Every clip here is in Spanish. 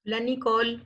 Hola Nicole.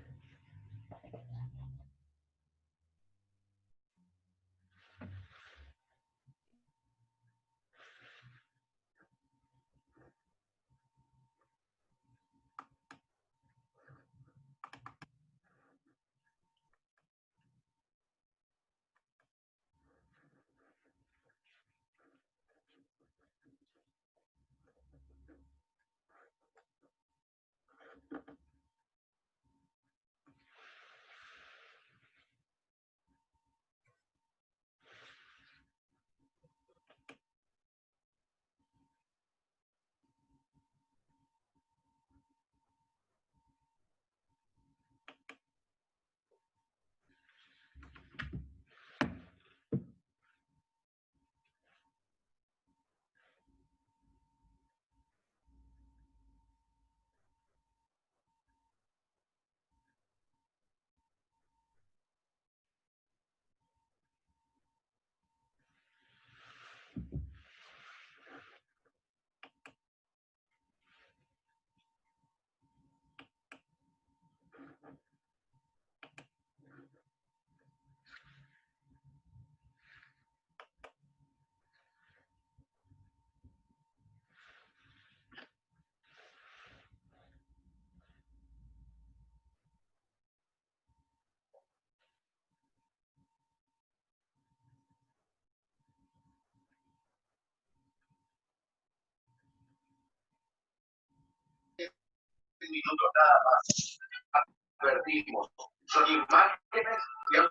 Minutos nada más. Advertimos. Son imágenes que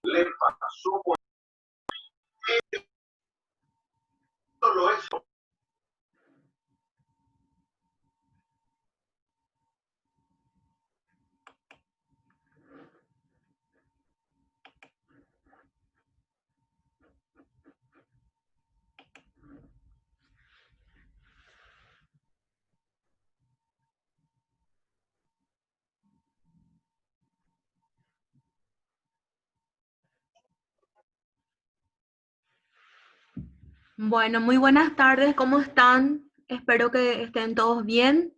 le pasó por solo eso. Bueno, muy buenas tardes, ¿cómo están? Espero que estén todos bien.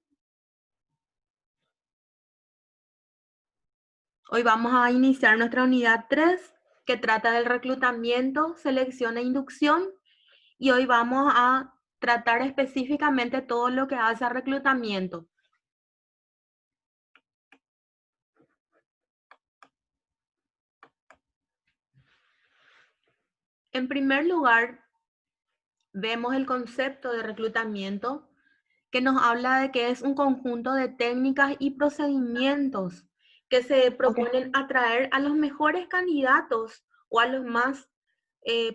Hoy vamos a iniciar nuestra unidad 3, que trata del reclutamiento, selección e inducción. Y hoy vamos a tratar específicamente todo lo que hace a reclutamiento. En primer lugar, vemos el concepto de reclutamiento, que nos habla de que es un conjunto de técnicas y procedimientos que se proponen atraer a los mejores candidatos o a los más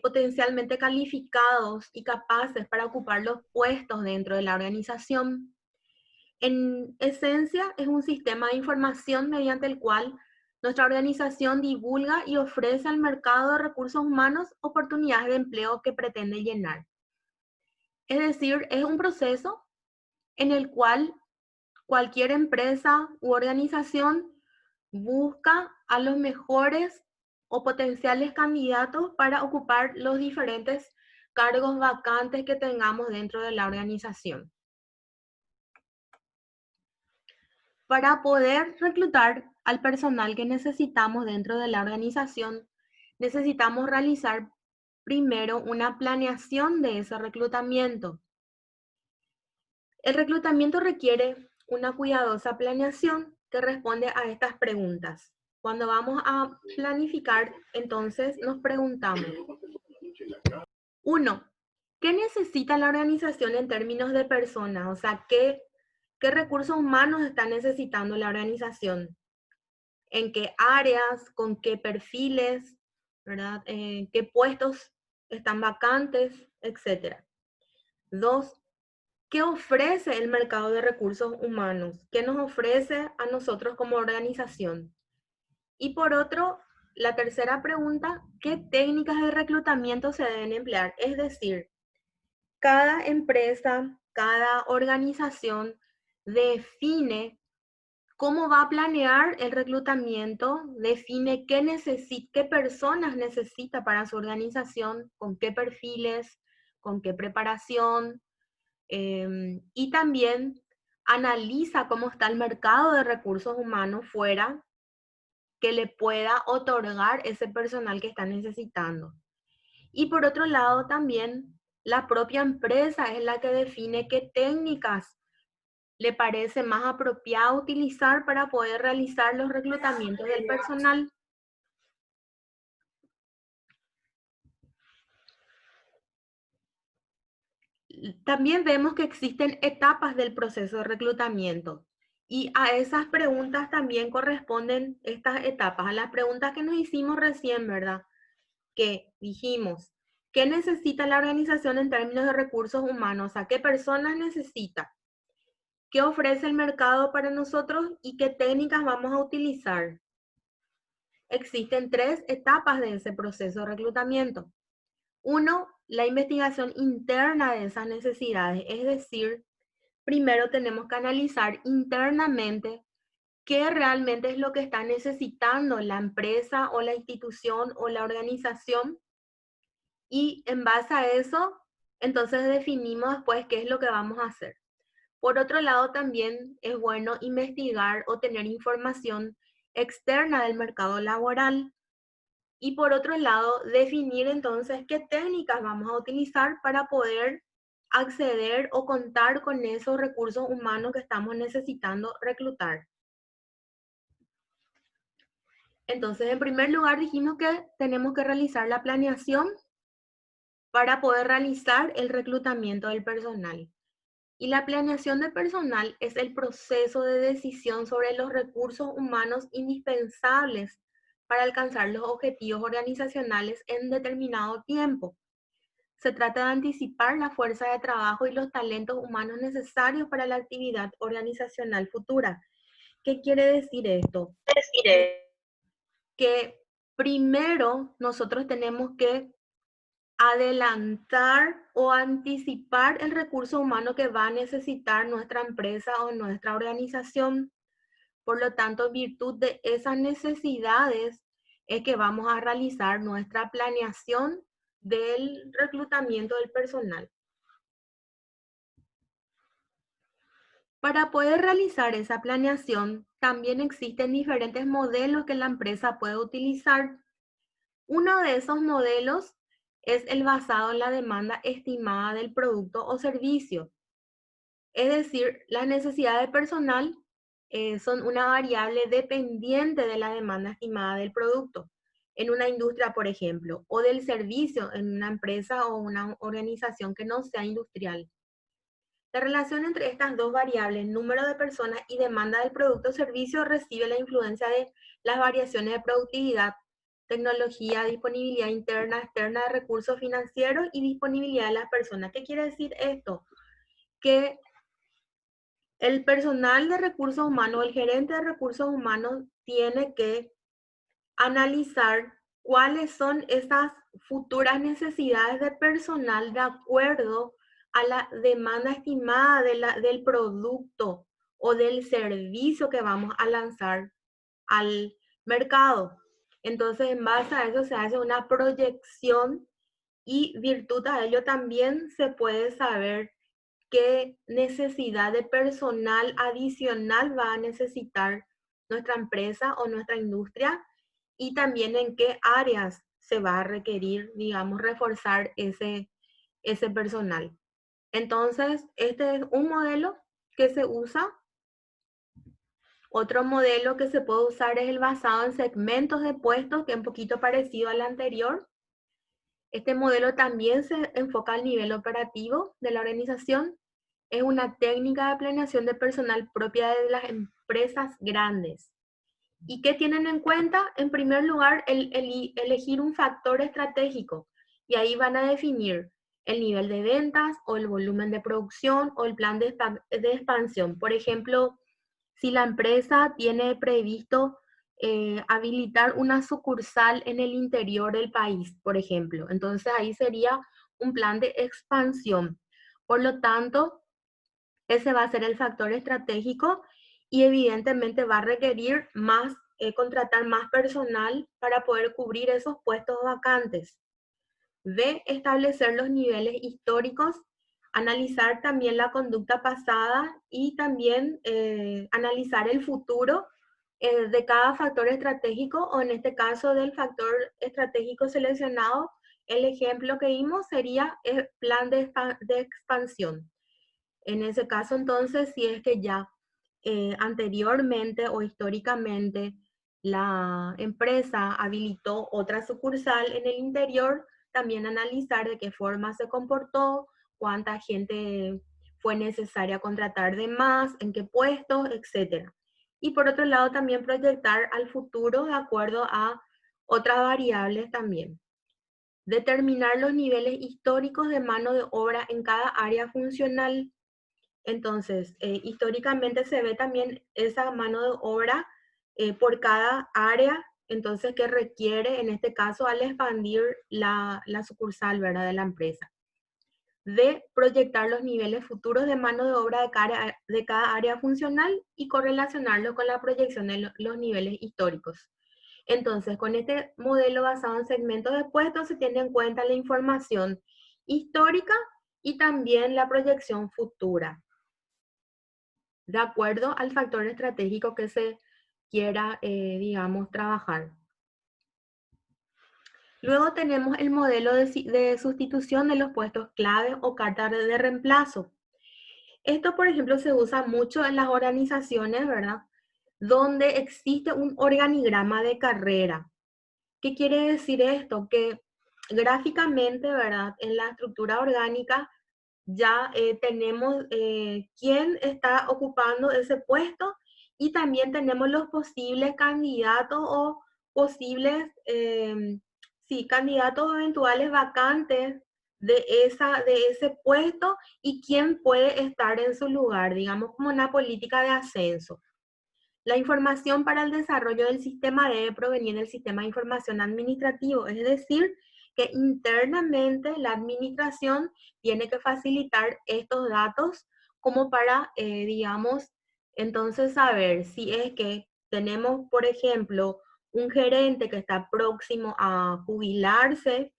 potencialmente calificados y capaces para ocupar los puestos dentro de la organización. En esencia, es un sistema de información mediante el cual nuestra organización divulga y ofrece al mercado de recursos humanos oportunidades de empleo que pretende llenar. Es decir, es un proceso en el cual cualquier empresa u organización busca a los mejores o potenciales candidatos para ocupar los diferentes cargos vacantes que tengamos dentro de la organización. Para poder reclutar al personal que necesitamos dentro de la organización, necesitamos realizar primero una planeación de ese reclutamiento. El reclutamiento requiere una cuidadosa planeación que responde a estas preguntas. Cuando vamos a planificar, entonces nos preguntamos, 1. ¿Qué necesita la organización en términos de personas? O sea, ¿qué recursos humanos está necesitando la organización? ¿En qué áreas? ¿Con qué perfiles? ¿Verdad? ¿Qué puestos están vacantes? Etcétera. 2. ¿Qué ofrece el mercado de recursos humanos? ¿Qué nos ofrece a nosotros como organización? Y por otro, la tercera pregunta, ¿qué técnicas de reclutamiento se deben emplear? Es decir, cada empresa, cada organización define ¿Cómo va a planear el reclutamiento? Define qué personas necesita para su organización, con qué perfiles, con qué preparación, y también analiza cómo está el mercado de recursos humanos fuera que le pueda otorgar ese personal que está necesitando. Y por otro lado, también la propia empresa es la que define qué técnicas le parece más apropiado utilizar para poder realizar los reclutamientos del personal. También vemos que existen etapas del proceso de reclutamiento y a esas preguntas también corresponden estas etapas, a las preguntas que nos hicimos recién, ¿verdad? Que dijimos, ¿qué necesita la organización en términos de recursos humanos? ¿A qué personas necesita? ¿Qué ofrece el mercado para nosotros y qué técnicas vamos a utilizar? Existen 3 etapas de ese proceso de reclutamiento. Uno, la investigación interna de esas necesidades, es decir, primero tenemos que analizar internamente qué realmente es lo que está necesitando la empresa o la institución o la organización y en base a eso, entonces definimos después qué es lo que vamos a hacer. Por otro lado, también es bueno investigar o tener información externa del mercado laboral. Y por otro lado, definir entonces qué técnicas vamos a utilizar para poder acceder o contar con esos recursos humanos que estamos necesitando reclutar. Entonces, en primer lugar, dijimos que tenemos que realizar la planeación para poder realizar el reclutamiento del personal. Y la planeación de personal es el proceso de decisión sobre los recursos humanos indispensables para alcanzar los objetivos organizacionales en determinado tiempo. Se trata de anticipar la fuerza de trabajo y los talentos humanos necesarios para la actividad organizacional futura. ¿Qué quiere decir esto? Que primero nosotros tenemos que adelantar o anticipar el recurso humano que va a necesitar nuestra empresa o nuestra organización. Por lo tanto, en virtud de esas necesidades es que vamos a realizar nuestra planeación del reclutamiento del personal. Para poder realizar esa planeación, también existen diferentes modelos que la empresa puede utilizar. Uno de esos modelos es el basado en la demanda estimada del producto o servicio. Es decir, las necesidades de personal son una variable dependiente de la demanda estimada del producto en una industria, por ejemplo, o del servicio en una empresa o una organización que no sea industrial. La relación entre estas dos variables, número de personas y demanda del producto o servicio, recibe la influencia de las variaciones de productividad, tecnología, disponibilidad interna, externa de recursos financieros y disponibilidad de las personas. ¿Qué quiere decir esto? Que el personal de recursos humanos, el gerente de recursos humanos, tiene que analizar cuáles son esas futuras necesidades de personal de acuerdo a la demanda estimada del producto o del servicio que vamos a lanzar al mercado. Entonces, en base a eso se hace una proyección y virtud a ello también se puede saber qué necesidad de personal adicional va a necesitar nuestra empresa o nuestra industria y también en qué áreas se va a requerir, digamos, reforzar ese personal. Entonces, este es un modelo que se usa. Otro modelo que se puede usar es el basado en segmentos de puestos, que es un poquito parecido al anterior. Este modelo también se enfoca al nivel operativo de la organización. Es una técnica de planeación de personal propia de las empresas grandes. ¿Y qué tienen en cuenta? En primer lugar, elegir un factor estratégico. Y ahí van a definir el nivel de ventas o el volumen de producción o el plan de expansión. Por ejemplo, si la empresa tiene previsto habilitar una sucursal en el interior del país, por ejemplo, entonces ahí sería un plan de expansión. Por lo tanto, ese va a ser el factor estratégico y evidentemente va a requerir más, contratar más personal para poder cubrir esos puestos vacantes. B, establecer los niveles históricos, analizar también la conducta pasada y también analizar el futuro de cada factor estratégico, o en este caso del factor estratégico seleccionado. El ejemplo que vimos sería el plan de expansión. En ese caso, entonces, si es que ya anteriormente o históricamente la empresa habilitó otra sucursal en el interior, también analizar de qué forma se comportó, cuánta gente fue necesaria contratar de más, en qué puestos, etc. Y por otro lado, también proyectar al futuro de acuerdo a otras variables también. Determinar los niveles históricos de mano de obra en cada área funcional. Entonces, históricamente se ve también esa mano de obra por cada área, entonces, que requiere, en este caso, al expandir la sucursal, ¿verdad?, de la empresa. De proyectar los niveles futuros de mano de obra de cada área funcional y correlacionarlo con la proyección de los niveles históricos. Entonces, con este modelo basado en segmentos de puestos se tiene en cuenta la información histórica y también la proyección futura, de acuerdo al factor estratégico que se quiera, digamos, trabajar. Luego tenemos el modelo de sustitución de los puestos clave o cartas de reemplazo. Esto, por ejemplo, se usa mucho en las organizaciones, ¿verdad?, donde existe un organigrama de carrera. ¿Qué quiere decir esto? Que gráficamente, ¿verdad?, en la estructura orgánica ya tenemos quién está ocupando ese puesto y también tenemos los posibles candidatos o posibles, sí, candidatos eventuales vacantes de ese puesto y quién puede estar en su lugar, digamos como una política de ascenso. La información para el desarrollo del sistema debe provenir del sistema de información administrativo, es decir, que internamente la administración tiene que facilitar estos datos como para, digamos, entonces saber si es que tenemos, por ejemplo, un gerente que está próximo a jubilarse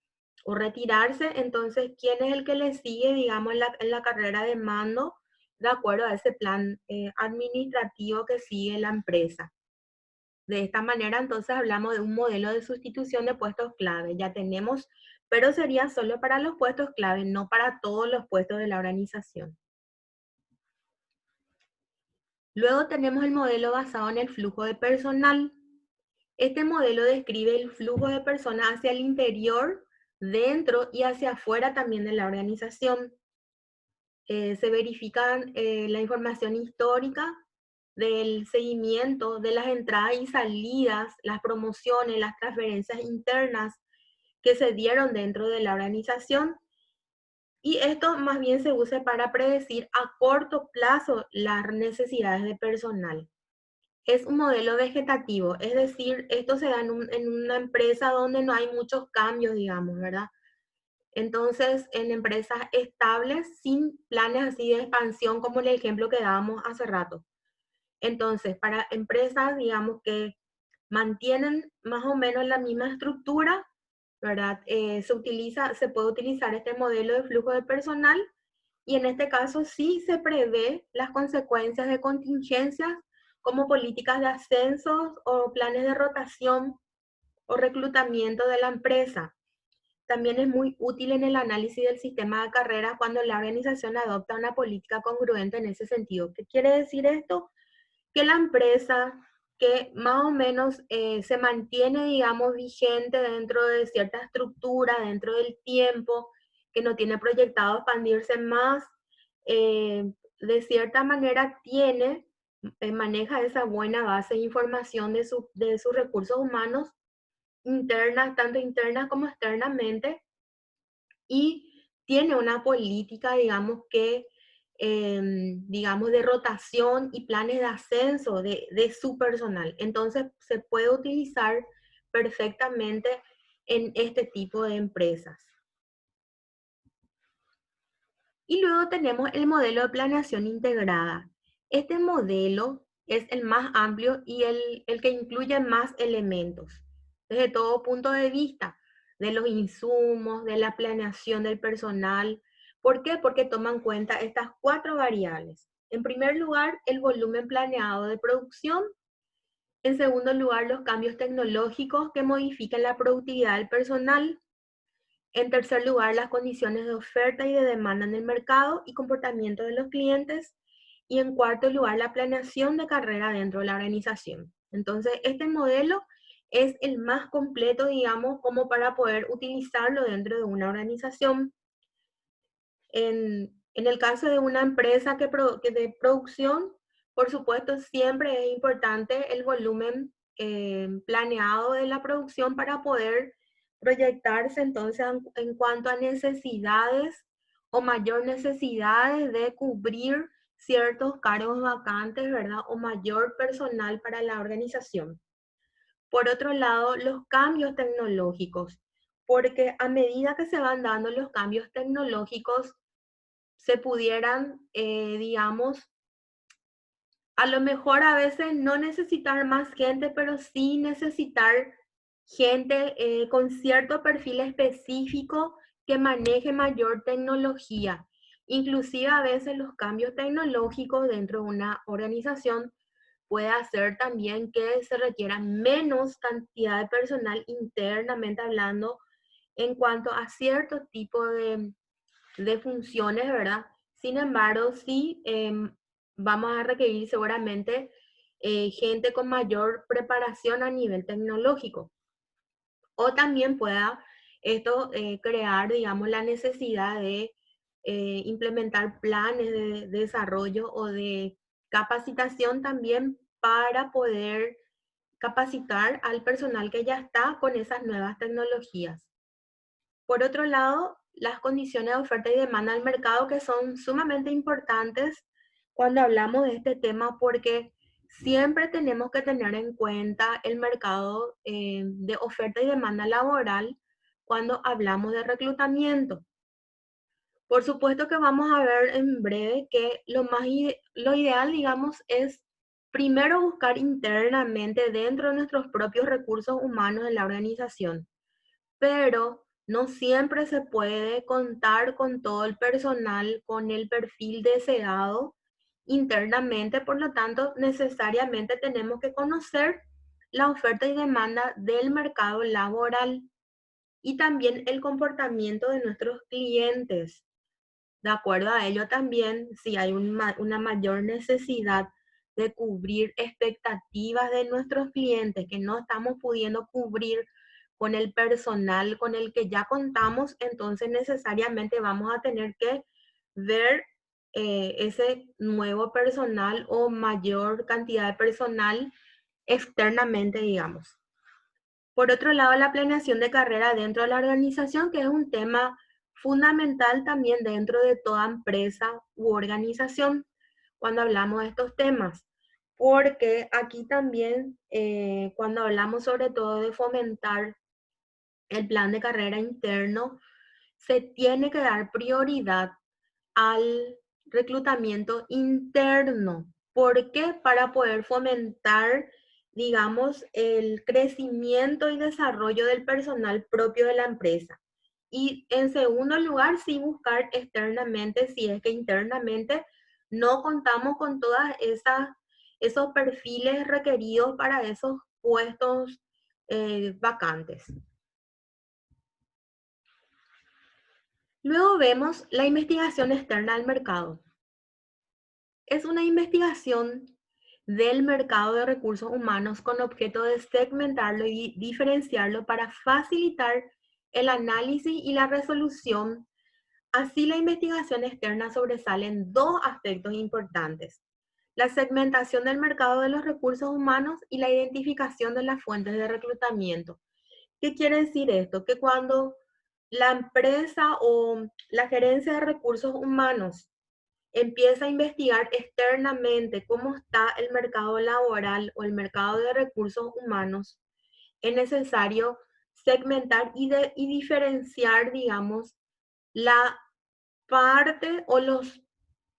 o retirarse, entonces, ¿quién es el que le sigue, digamos, en la carrera de mando de acuerdo a ese plan administrativo que sigue la empresa? De esta manera, entonces, hablamos de un modelo de sustitución de puestos clave. Ya tenemos, pero sería solo para los puestos clave, no para todos los puestos de la organización. Luego tenemos el modelo basado en el flujo de personal. Este modelo describe el flujo de personas hacia el interior, dentro y hacia afuera también de la organización. Se verifican la información histórica del seguimiento de las entradas y salidas, las promociones, las transferencias internas que se dieron dentro de la organización. Y esto más bien se usa para predecir a corto plazo las necesidades de personal. Es un modelo vegetativo, es decir, esto se da en una empresa donde no hay muchos cambios, digamos, ¿verdad? Entonces, en empresas estables, sin planes así de expansión, como el ejemplo que dábamos hace rato. Entonces, para empresas, digamos, que mantienen más o menos la misma estructura, ¿verdad? Se puede utilizar este modelo de flujo de personal y en este caso sí se prevé las consecuencias de contingencias como políticas de ascensos o planes de rotación o reclutamiento de la empresa. También es muy útil en el análisis del sistema de carreras cuando la organización adopta una política congruente en ese sentido. ¿Qué quiere decir esto? Que la empresa que más o menos se mantiene, digamos, vigente dentro de cierta estructura, dentro del tiempo, que no tiene proyectado expandirse más, de cierta manera maneja esa buena base de información de sus recursos humanos internas, tanto internas como externamente, y tiene una política, digamos, digamos, de rotación y planes de ascenso de su personal. Entonces, se puede utilizar perfectamente en este tipo de empresas. Y luego tenemos el modelo de planeación integrada. Este modelo es el más amplio y el que incluye más elementos, desde todo punto de vista, de los insumos, de la planeación del personal. ¿Por qué? Porque toma en cuenta estas 4 variables. En primer lugar, el volumen planeado de producción. En segundo lugar, los cambios tecnológicos que modifican la productividad del personal. En tercer lugar, las condiciones de oferta y de demanda en el mercado y comportamiento de los clientes. Y en cuarto lugar, la planeación de carrera dentro de la organización. Entonces, este modelo es el más completo, digamos, como para poder utilizarlo dentro de una organización. En el caso de una empresa que de producción, por supuesto, siempre es importante el volumen planeado de la producción para poder proyectarse entonces en cuanto a necesidades o mayor necesidades de cubrir ciertos cargos vacantes, ¿verdad? O mayor personal para la organización. Por otro lado, los cambios tecnológicos, porque a medida que se van dando los cambios tecnológicos, se pudieran, digamos, a lo mejor a veces no necesitar más gente, pero sí necesitar gente con cierto perfil específico que maneje mayor tecnología. Inclusive a veces los cambios tecnológicos dentro de una organización puede hacer también que se requiera menos cantidad de personal internamente hablando en cuanto a cierto tipo de funciones, ¿verdad? Sin embargo, sí vamos a requerir seguramente gente con mayor preparación a nivel tecnológico. O también pueda esto crear, digamos, la necesidad de implementar planes de desarrollo o de capacitación también para poder capacitar al personal que ya está con esas nuevas tecnologías. Por otro lado, las condiciones de oferta y demanda al mercado que son sumamente importantes cuando hablamos de este tema porque siempre tenemos que tener en cuenta el mercado de oferta y demanda laboral cuando hablamos de reclutamiento. Por supuesto que vamos a ver en breve que lo ideal, digamos, es primero buscar internamente dentro de nuestros propios recursos humanos de la organización, pero no siempre se puede contar con todo el personal con el perfil deseado internamente, por lo tanto, necesariamente tenemos que conocer la oferta y demanda del mercado laboral y también el comportamiento de nuestros clientes. De acuerdo a ello también, si hay una mayor necesidad de cubrir expectativas de nuestros clientes que no estamos pudiendo cubrir con el personal con el que ya contamos, entonces necesariamente vamos a tener que ver ese nuevo personal o mayor cantidad de personal externamente, digamos. Por otro lado, la planeación de carrera dentro de la organización, que es un tema fundamental también dentro de toda empresa u organización cuando hablamos de estos temas. Porque aquí también, cuando hablamos sobre todo de fomentar el plan de carrera interno, se tiene que dar prioridad al reclutamiento interno. ¿Por qué? Para poder fomentar, digamos, el crecimiento y desarrollo del personal propio de la empresa. Y en segundo lugar, sí buscar externamente, si es que internamente no contamos con todas esos perfiles requeridos para esos puestos vacantes. Luego vemos la investigación externa al mercado. Es una investigación del mercado de recursos humanos con objeto de segmentarlo y diferenciarlo para facilitar el análisis y la resolución. Así, la investigación externa sobresale en 2 aspectos importantes: la segmentación del mercado de los recursos humanos y la identificación de las fuentes de reclutamiento. ¿Qué quiere decir esto? Que cuando la empresa o la gerencia de recursos humanos empieza a investigar externamente cómo está el mercado laboral o el mercado de recursos humanos, es necesario segmentar y diferenciar, digamos, la parte o los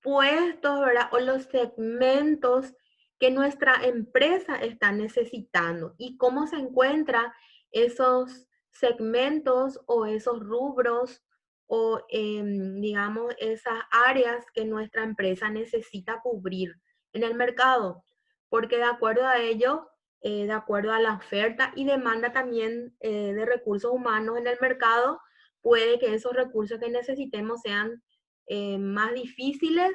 puestos, ¿verdad? O los segmentos que nuestra empresa está necesitando y cómo se encuentran esos segmentos o esos rubros o, digamos, esas áreas que nuestra empresa necesita cubrir en el mercado. Porque de acuerdo a ello, de acuerdo a la oferta y demanda también de recursos humanos en el mercado, puede que esos recursos que necesitemos sean más difíciles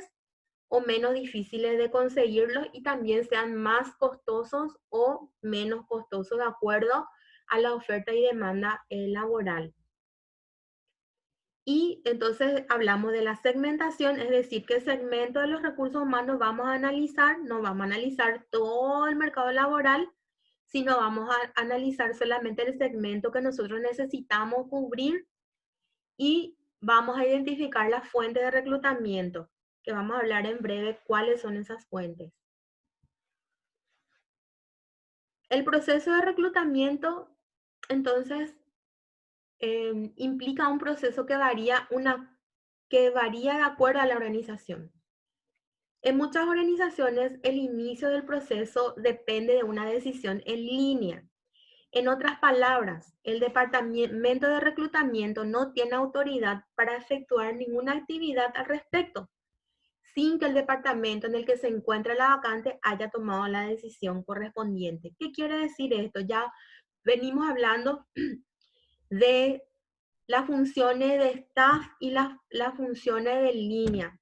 o menos difíciles de conseguirlos y también sean más costosos o menos costosos de acuerdo a la oferta y demanda laboral. Y entonces hablamos de la segmentación, es decir, qué segmento de los recursos humanos vamos a analizar. No vamos a analizar todo el mercado laboral, sino vamos a analizar solamente el segmento que nosotros necesitamos cubrir y vamos a identificar las fuentes de reclutamiento, que vamos a hablar en breve cuáles son esas fuentes. El proceso de reclutamiento, entonces, implica un proceso que varía de acuerdo a la organización. En muchas organizaciones, el inicio del proceso depende de una decisión en línea. En otras palabras, el departamento de reclutamiento no tiene autoridad para efectuar ninguna actividad al respecto, sin que el departamento en el que se encuentra la vacante haya tomado la decisión correspondiente. ¿Qué quiere decir esto? Ya venimos hablando de las funciones de staff y las funciones de línea.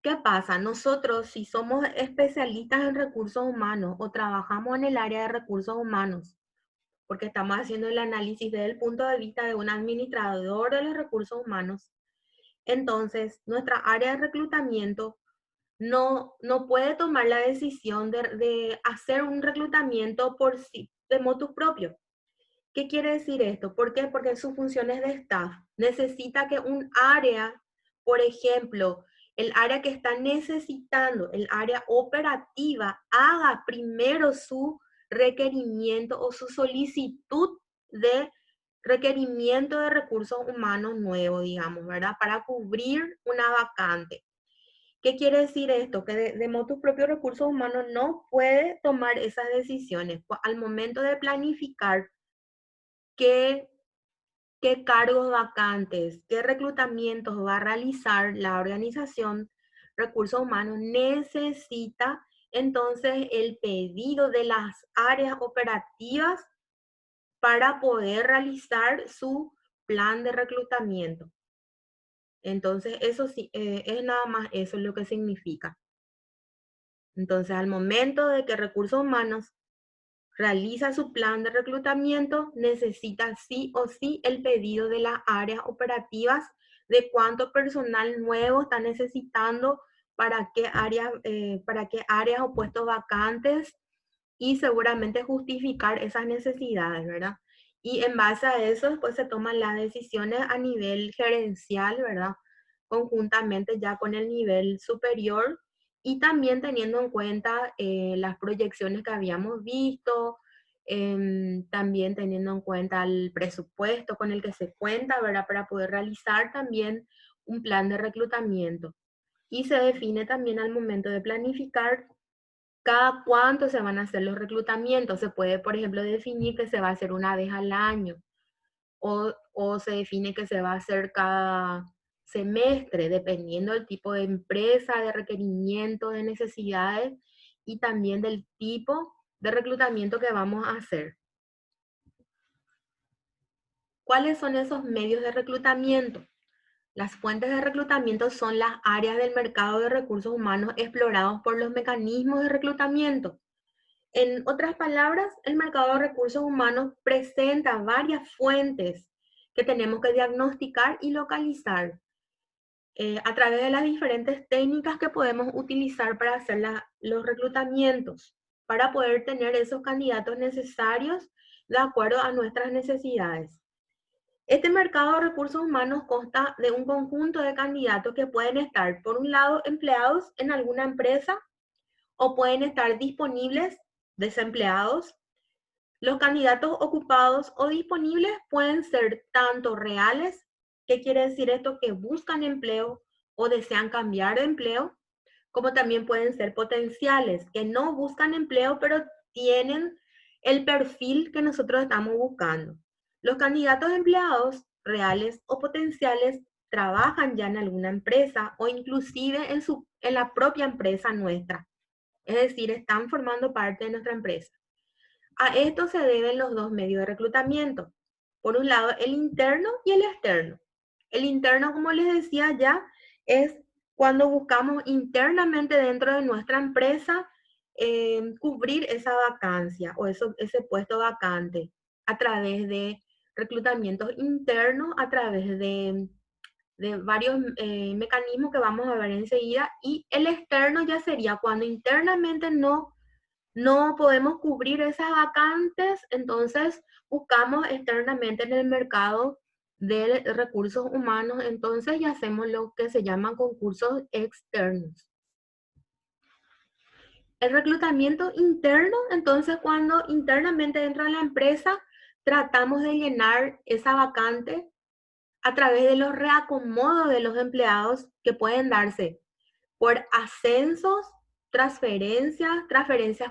¿Qué pasa? Nosotros, si somos especialistas en recursos humanos o trabajamos en el área de recursos humanos, porque estamos haciendo el análisis desde el punto de vista de un administrador de los recursos humanos, entonces nuestra área de reclutamiento no puede tomar la decisión de hacer un reclutamiento por sí, de motu propio. ¿Qué quiere decir esto? ¿Por qué? Porque sus funciones de staff necesita que un área, por ejemplo, el área que está necesitando, el área operativa, haga primero su requerimiento o su solicitud de requerimiento de recursos humanos nuevos, digamos, ¿verdad? Para cubrir una vacante. ¿Qué quiere decir esto? Que de motu propio recursos humanos no puede tomar esas decisiones. Al momento de planificar qué cargos vacantes, qué reclutamientos va a realizar la organización, recursos humanos necesita entonces el pedido de las áreas operativas para poder realizar su plan de reclutamiento. Entonces, eso sí, es nada más eso lo que significa. Entonces, al momento de que recursos humanos realiza su plan de reclutamiento, necesita sí o sí el pedido de las áreas operativas de cuánto personal nuevo está necesitando, para qué áreas o puestos vacantes y seguramente justificar esas necesidades, ¿verdad? Y en base a eso, pues se toman las decisiones a nivel gerencial, ¿verdad? Conjuntamente ya con el nivel superior y también teniendo en cuenta las proyecciones que habíamos visto, también teniendo en cuenta el presupuesto con el que se cuenta, ¿verdad? Para poder realizar también un plan de reclutamiento. Y se define también al momento de planificar cada cuánto se van a hacer los reclutamientos. Se puede, por ejemplo, definir que se va a hacer una vez al año o se define que se va a hacer cada semestre, dependiendo del tipo de empresa, de requerimiento, de necesidades y también del tipo de reclutamiento que vamos a hacer. ¿Cuáles son esos medios de reclutamiento? Las fuentes de reclutamiento son las áreas del mercado de recursos humanos explorados por los mecanismos de reclutamiento. En otras palabras, el mercado de recursos humanos presenta varias fuentes que tenemos que diagnosticar y localizar a través de las diferentes técnicas que podemos utilizar para hacer los reclutamientos, para poder tener esos candidatos necesarios de acuerdo a nuestras necesidades. Este mercado de recursos humanos consta de un conjunto de candidatos que pueden estar, por un lado, empleados en alguna empresa o pueden estar disponibles, desempleados. Los candidatos ocupados o disponibles pueden ser tanto reales, ¿qué quiere decir esto? Que buscan empleo o desean cambiar de empleo, como también pueden ser potenciales, que no buscan empleo, pero tienen el perfil que nosotros estamos buscando. Los candidatos empleados reales o potenciales trabajan ya en alguna empresa o inclusive en la propia empresa nuestra. Es decir, están formando parte de nuestra empresa. A esto se deben los dos medios de reclutamiento. Por un lado, el interno y el externo. El interno, como les decía ya, es cuando buscamos internamente dentro de nuestra empresa cubrir esa vacancia o ese puesto vacante a través de reclutamientos internos, a través de varios mecanismos que vamos a ver enseguida. Y el externo ya sería cuando internamente no podemos cubrir esas vacantes, entonces buscamos externamente en el mercado de recursos humanos, entonces ya hacemos lo que se llaman concursos externos. El reclutamiento interno, entonces cuando internamente dentro de la empresa tratamos de llenar esa vacante a través de los reacomodos de los empleados que pueden darse por ascensos, transferencias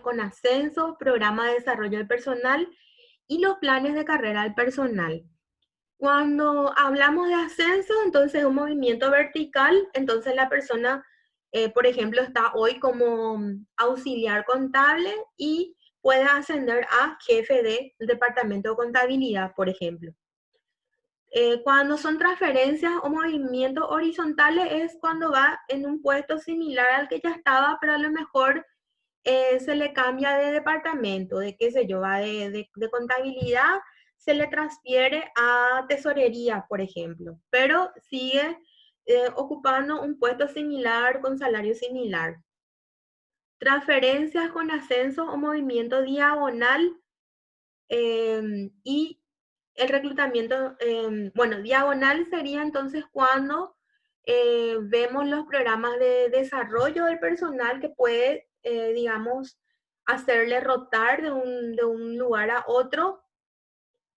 con ascensos, programa de desarrollo del personal y los planes de carrera del personal. Cuando hablamos de ascenso, entonces un movimiento vertical, entonces la persona, por ejemplo, está hoy como auxiliar contable y puede ascender a jefe del departamento de contabilidad, por ejemplo. Cuando son transferencias o movimientos horizontales es cuando va en un puesto similar al que ya estaba, pero a lo mejor se le cambia de departamento, de qué sé yo, va de contabilidad, se le transfiere a tesorería, por ejemplo, pero sigue ocupando un puesto similar con salario similar. Transferencias con ascenso o movimiento diagonal y el reclutamiento, bueno, diagonal sería entonces cuando vemos los programas de desarrollo del personal que puede, digamos, hacerle rotar de un lugar a otro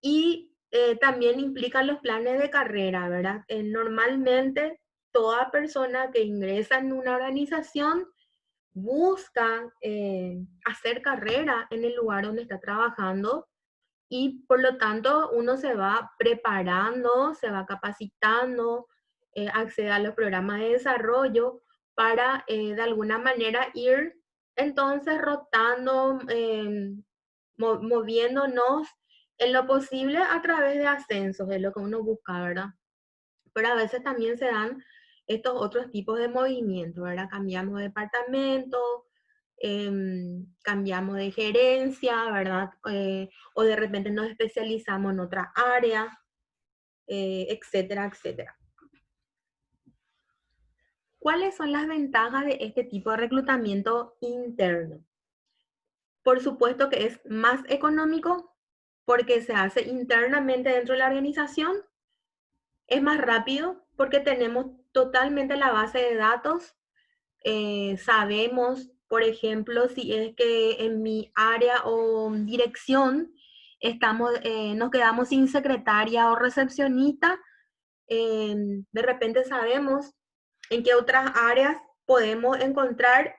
y también implican los planes de carrera, ¿verdad? Normalmente toda persona que ingresa en una organización busca hacer carrera en el lugar donde está trabajando y por lo tanto uno se va preparando, se va capacitando, accede a los programas de desarrollo para de alguna manera ir entonces rotando, moviéndonos en lo posible a través de ascensos, es lo que uno busca, ¿verdad? Pero a veces también se dan estos otros tipos de movimientos, ¿verdad? Cambiamos de departamento, cambiamos de gerencia, ¿verdad? O de repente nos especializamos en otra área, etcétera, etcétera. ¿Cuáles son las ventajas de este tipo de reclutamiento interno? Por supuesto que es más económico porque se hace internamente dentro de la organización. Es más rápido porque tenemos totalmente la base de datos. Sabemos, por ejemplo, si es que en mi área o dirección nos quedamos sin secretaria o recepcionista, de repente sabemos en qué otras áreas podemos encontrar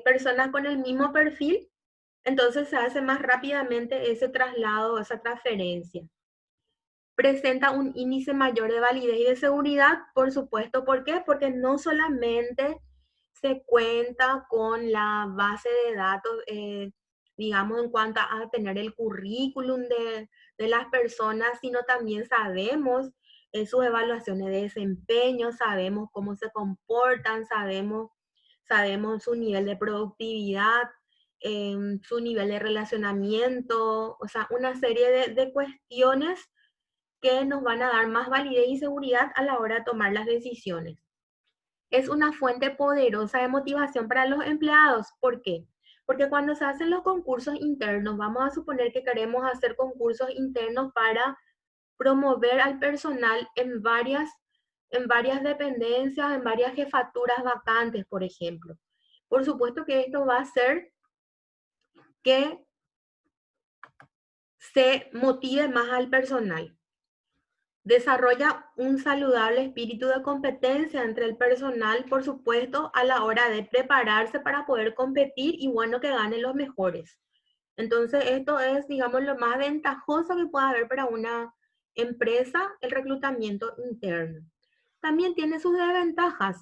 personas con el mismo perfil, entonces se hace más rápidamente ese traslado, esa transferencia. Presenta un índice mayor de validez y de seguridad, por supuesto. ¿Por qué? Porque no solamente se cuenta con la base de datos, digamos, en cuanto a tener el currículum de las personas, sino también sabemos sus evaluaciones de desempeño, sabemos cómo se comportan, sabemos su nivel de productividad, su nivel de relacionamiento, o sea, una serie de cuestiones que nos van a dar más validez y seguridad a la hora de tomar las decisiones. Es una fuente poderosa de motivación para los empleados. ¿Por qué? Porque cuando se hacen los concursos internos, vamos a suponer que queremos hacer concursos internos para promover al personal en varias dependencias, en varias jefaturas vacantes, por ejemplo. Por supuesto que esto va a hacer que se motive más al personal. Desarrolla un saludable espíritu de competencia entre el personal, por supuesto, a la hora de prepararse para poder competir y bueno, que ganen los mejores. Entonces, esto es, digamos, lo más ventajoso que puede haber para una empresa, el reclutamiento interno. También tiene sus desventajas.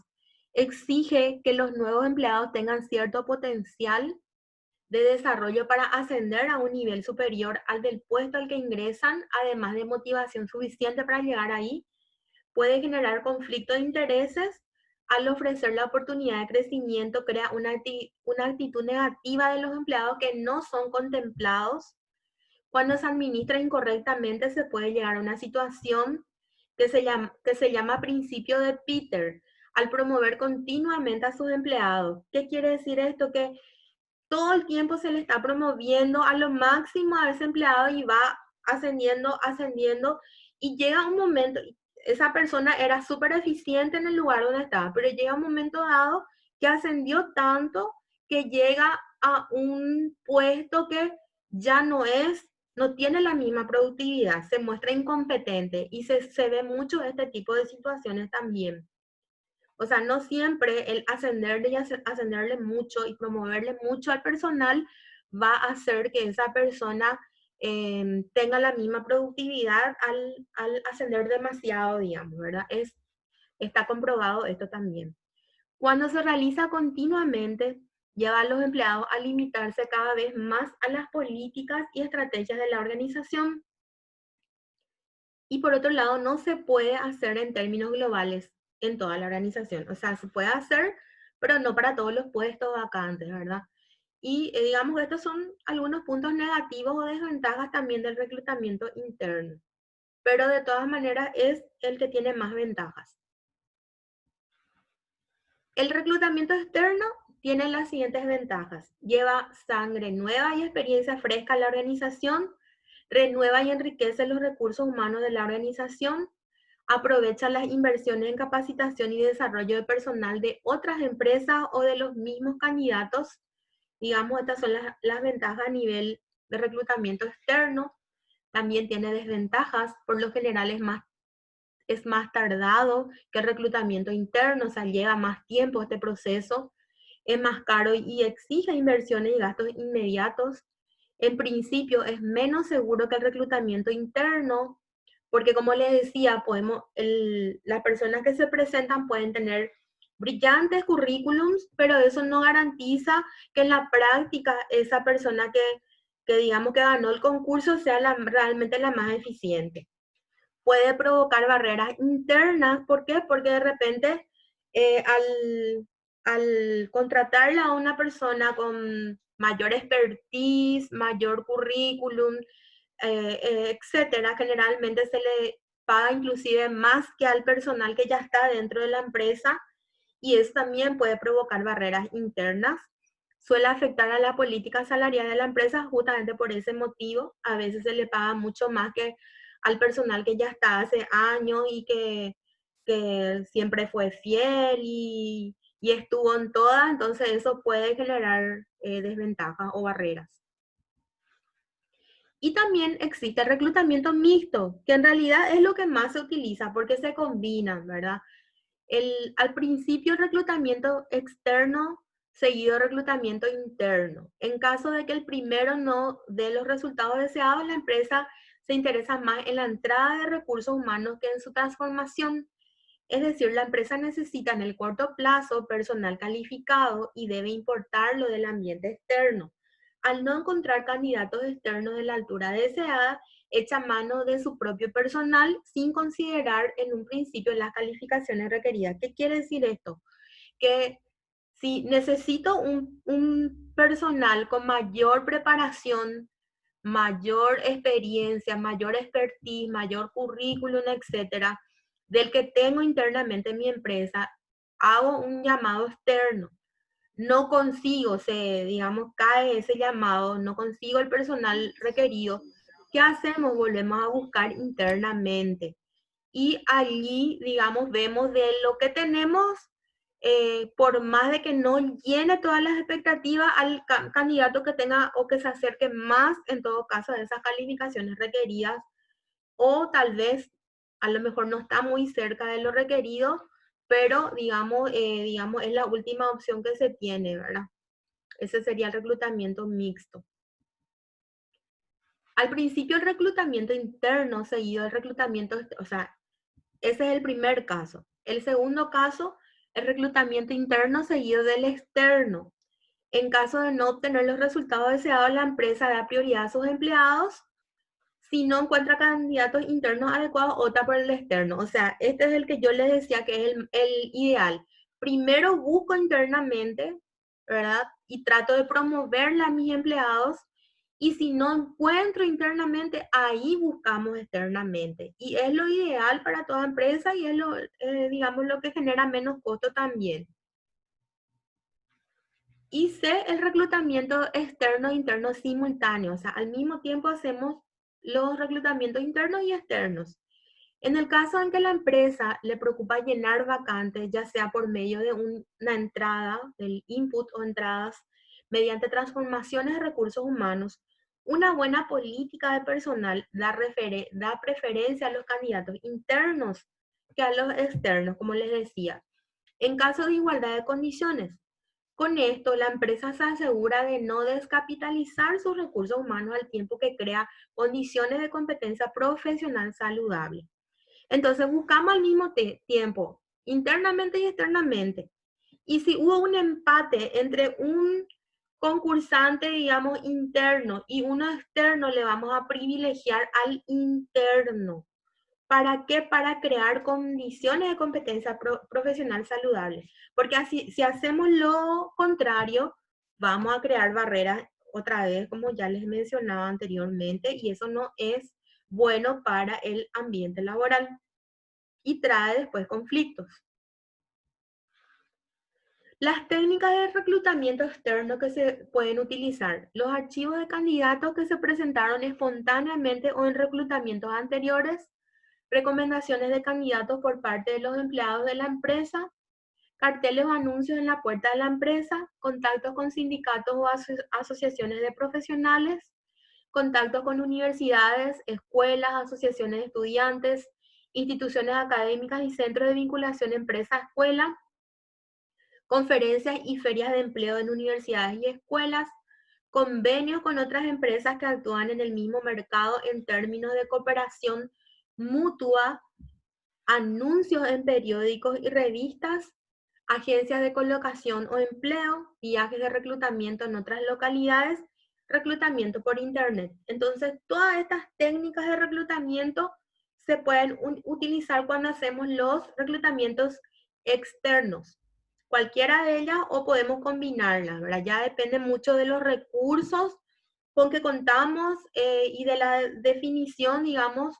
Exige que los nuevos empleados tengan cierto potencial de desarrollo para ascender a un nivel superior al del puesto al que ingresan, además de motivación suficiente para llegar ahí. Puede generar conflicto de intereses al ofrecer la oportunidad de crecimiento, crea una actitud negativa de los empleados que no son contemplados. Cuando se administra incorrectamente se puede llegar a una situación que se llama principio de Peter, al promover continuamente a sus empleados. ¿Qué quiere decir esto? Que todo el tiempo se le está promoviendo a lo máximo a ese empleado y va ascendiendo, ascendiendo, y llega un momento, esa persona era súper eficiente en el lugar donde estaba, pero llega un momento dado que ascendió tanto que llega a un puesto que ya no tiene la misma productividad, se muestra incompetente y se ve mucho este tipo de situaciones también. O sea, no siempre el ascenderle y ascenderle mucho y promoverle mucho al personal va a hacer que esa persona tenga la misma productividad al ascender demasiado, digamos, ¿verdad? Está comprobado esto también. Cuando se realiza continuamente, lleva a los empleados a limitarse cada vez más a las políticas y estrategias de la organización. Y por otro lado, no se puede hacer en términos globales en toda la organización. O sea, se puede hacer, pero no para todos los puestos vacantes, ¿verdad? Y digamos que estos son algunos puntos negativos o desventajas también del reclutamiento interno. Pero de todas maneras es el que tiene más ventajas. El reclutamiento externo tiene las siguientes ventajas. Lleva sangre nueva y experiencia fresca a la organización, renueva y enriquece los recursos humanos de la organización, aprovecha las inversiones en capacitación y desarrollo de personal de otras empresas o de los mismos candidatos. Digamos, estas son las ventajas a nivel de reclutamiento externo. También tiene desventajas, por lo general es más tardado que el reclutamiento interno, o sea, lleva más tiempo este proceso, es más caro y exige inversiones y gastos inmediatos. En principio es menos seguro que el reclutamiento interno, porque como les decía, las personas que se presentan pueden tener brillantes currículums, pero eso no garantiza que en la práctica esa persona que digamos que ganó el concurso sea realmente la más eficiente. Puede provocar barreras internas. ¿Por qué? Porque de repente al contratarla a una persona con mayor expertise, mayor currículum, etcétera, generalmente se le paga inclusive más que al personal que ya está dentro de la empresa y eso también puede provocar barreras internas. Suele afectar a la política salarial de la empresa justamente por ese motivo. A veces se le paga mucho más que al personal que ya está hace años y que siempre fue fiel y estuvo en todas, entonces eso puede generar desventajas o barreras. Y también existe el reclutamiento mixto, que en realidad es lo que más se utiliza porque se combinan, ¿verdad? Al principio el reclutamiento externo seguido de reclutamiento interno. En caso de que el primero no dé los resultados deseados, la empresa se interesa más en la entrada de recursos humanos que en su transformación. Es decir, la empresa necesita en el corto plazo personal calificado y debe importarlo del ambiente externo. Al no encontrar candidatos externos de la altura deseada, echa mano de su propio personal sin considerar en un principio las calificaciones requeridas. ¿Qué quiere decir esto? Que si necesito un personal con mayor preparación, mayor experiencia, mayor expertise, mayor currículum, etcétera, del que tengo internamente en mi empresa, hago un llamado externo. No consigo, digamos, cae ese llamado, no consigo el personal requerido. ¿Qué hacemos? Volvemos a buscar internamente. Y allí, digamos, vemos de lo que tenemos, por más de que no llene todas las expectativas al candidato que tenga o que se acerque más, en todo caso, a esas calificaciones requeridas, o tal vez a lo mejor no está muy cerca de lo requerido, pero digamos, es la última opción que se tiene, ¿verdad? Ese sería el reclutamiento mixto. Al principio el reclutamiento interno seguido del reclutamiento, o sea, ese es el primer caso. El segundo caso, el reclutamiento interno seguido del externo. En caso de no obtener los resultados deseados, la empresa da prioridad a sus empleados. Si no encuentra candidatos internos adecuados, opta por el externo. O sea, este es el que yo les decía que es el ideal. Primero busco internamente, ¿verdad? Y trato de promoverla a mis empleados. Y si no encuentro internamente, ahí buscamos externamente. Y es lo ideal para toda empresa y es lo, digamos, lo que genera menos costo también. Y C, el reclutamiento externo e interno simultáneo. O sea, al mismo tiempo hacemos los reclutamientos internos y externos. En el caso en que la empresa le preocupa llenar vacantes, ya sea por medio de una entrada, del input o entradas, mediante transformaciones de recursos humanos, una buena política de personal da preferencia a los candidatos internos que a los externos, como les decía. En caso de igualdad de condiciones, con esto, la empresa se asegura de no descapitalizar sus recursos humanos al tiempo que crea condiciones de competencia profesional saludable. Entonces, buscamos al mismo tiempo, internamente y externamente. Y si hubo un empate entre un concursante, digamos, interno y uno externo, le vamos a privilegiar al interno. ¿Para qué? Para crear condiciones de competencia profesional saludable. Porque así, si hacemos lo contrario, vamos a crear barreras otra vez, como ya les mencionaba anteriormente, y eso no es bueno para el ambiente laboral y trae después conflictos. Las técnicas de reclutamiento externo que se pueden utilizar. Los archivos de candidatos que se presentaron espontáneamente o en reclutamientos anteriores, recomendaciones de candidatos por parte de los empleados de la empresa, carteles o anuncios en la puerta de la empresa, contactos con sindicatos o asociaciones de profesionales, contactos con universidades, escuelas, asociaciones de estudiantes, instituciones académicas y centros de vinculación empresa-escuela, conferencias y ferias de empleo en universidades y escuelas, convenios con otras empresas que actúan en el mismo mercado en términos de cooperación mutua, anuncios en periódicos y revistas, agencias de colocación o empleo, viajes de reclutamiento en otras localidades, reclutamiento por internet. Entonces, todas estas técnicas de reclutamiento se pueden utilizar cuando hacemos los reclutamientos externos. Cualquiera de ellas o podemos combinarlas, ¿verdad? Ya depende mucho de los recursos con que contamos y de la definición, digamos,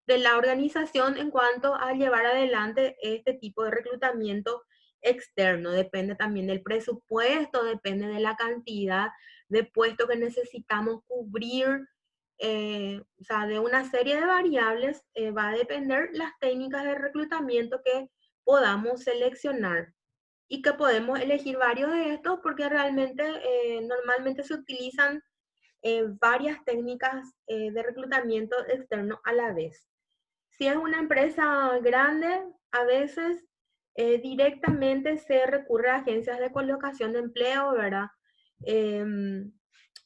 de la organización en cuanto a llevar adelante este tipo de reclutamiento externo. Depende también del presupuesto, depende de la cantidad de puestos que necesitamos cubrir, o sea, de una serie de variables va a depender las técnicas de reclutamiento que podamos seleccionar y que podemos elegir varios de estos porque realmente normalmente se utilizan varias técnicas de reclutamiento externo a la vez. Si es una empresa grande, a veces directamente se recurre a agencias de colocación de empleo, ¿verdad?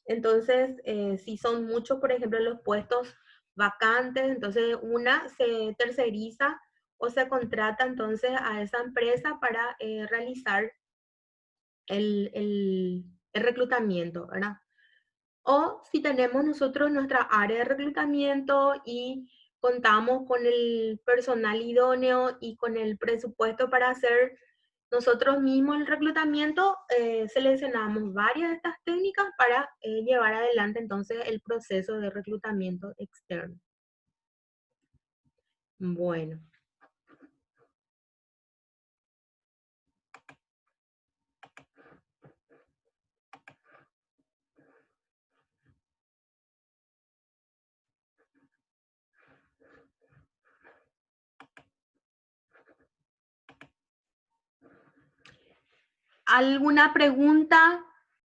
Entonces, si son muchos, por ejemplo, los puestos vacantes, entonces una se terceriza o se contrata entonces a esa empresa para realizar el reclutamiento, ¿verdad? O si tenemos nosotros nuestra área de reclutamiento y contamos con el personal idóneo y con el presupuesto para hacer nosotros mismos el reclutamiento, seleccionamos varias de estas técnicas para llevar adelante entonces el proceso de reclutamiento externo. Bueno. ¿Alguna pregunta